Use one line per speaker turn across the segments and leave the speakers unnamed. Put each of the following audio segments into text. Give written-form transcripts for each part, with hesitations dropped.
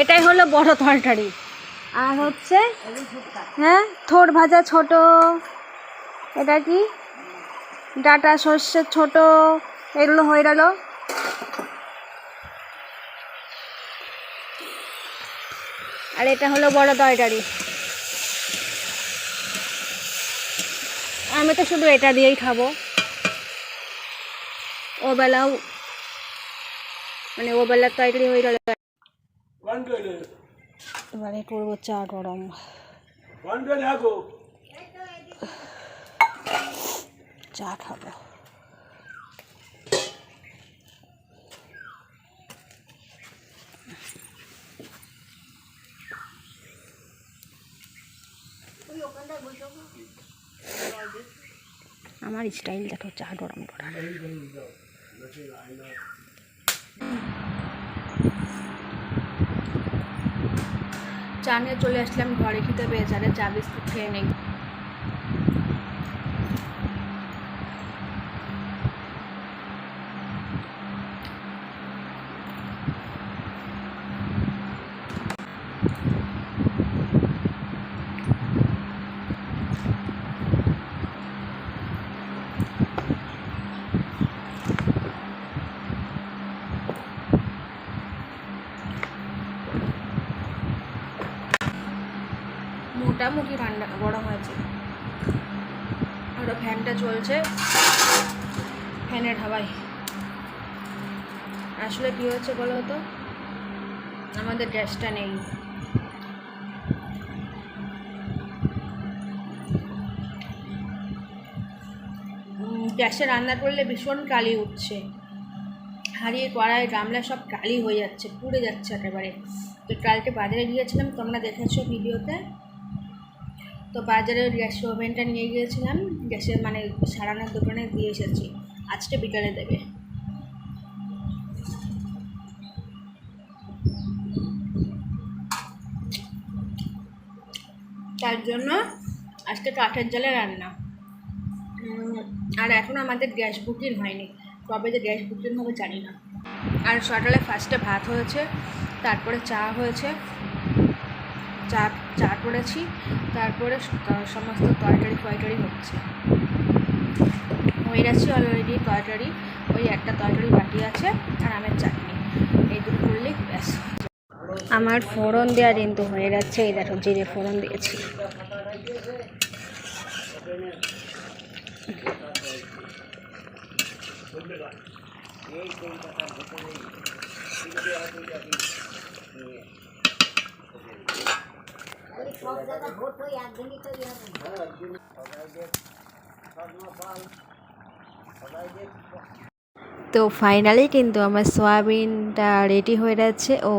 এটাই হলো বড় তরকারি। আর হচ্ছে হ্যাঁ থোড় ভাজা ছোট, এটা কি ডাটা সর্ষে ছোট, এগুলো হয়ে গেল। আর এটা হলো বড় তরকারি। আমি তো শুধু এটা দিয়েই খাবো। ও বেলাও মানে ও বেলার তরকারি হয়ে গেল। এবারে করবো চা গরম। চা খাবো। আমার স্টাইল দেখো চা গরম করা। চা নিয়ে চলে আসলাম ঘরে, খেতে পেয়েছে। আরে চা বিস্কুট খেয়ে নেই। মোটামুটি ঠান্ডা গরম হয়েছে। আর ফ্যানটা চলছে, ফ্যানের হাওয়ায়। আসলে কী হচ্ছে বলো তো, আমাদের গ্যাসটা নেই। গ্যাসে রান্না করলে ভীষণ কালি উঠছে, হাঁড়িয়ে কড়াই গামলা সব কালি হয়ে যাচ্ছে, পুড়ে যাচ্ছে একেবারে। তো কালকে বাজারে গিয়েছিলাম, তোমরা দেখেছো ভিডিওতে। তো বাজারে গ্যাস ওভেনটা নিয়ে গিয়েছিলাম, গ্যাসের মানে সারানোর দোকানে দিয়ে এসেছি। আজকে বিকালে দেবে। তার জন্য আজকে কাঠের জালে রান্না। আর এখন আমাদের গ্যাস বুকিং হয়নি, কবে যে গ্যাস বুকিং হবে জানি না। আর সকালে ফার্স্টে ভাত হয়েছে, তারপরে চা হয়েছে, চা করেছি, তারপরে সমস্ত তরকারি হচ্ছে। হয়ে গেছে অলরেডি তরকারি। ওই একটা তরকারি বাকি আছে, আর আমের চাটনি, এই দুটো করলেই ব্যাস। আমার ফোড়ন দেওয়া কিন্তু হয়ে যাচ্ছে। এই দেখো জিরে ফোড়ন দিয়েছি। তো ফাইনালি কিন্তু আমার সয়াবিনটা রেডি হয়ে যাচ্ছে। ও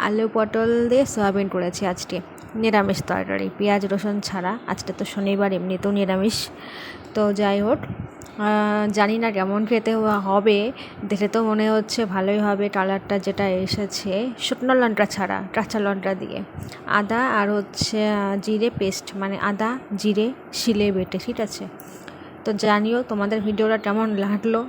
আলু পটল দিয়ে সয়াবিন করেছি আজকে, নিরামিষ তরকারি, পেঁয়াজ রসুন ছাড়া। আজকে তো শনিবার, এমনিতেও নিরামিষ। তো যাই হোক, জানি না কেমন খেতে হবে। দেখে তো মনে হচ্ছে ভালোই হবে। কালারটা যেটা এসেছে শুকনো লঙ্কা ছাড়া, কাঁচা লঙ্কা দিয়ে, আদা আর হচ্ছে জিরে পেস্ট, মানে আদা জিরে শিলে বেটে, ঠিক আছে। তো জানিও তোমাদের ভিডিওটা কেমন লাগলো।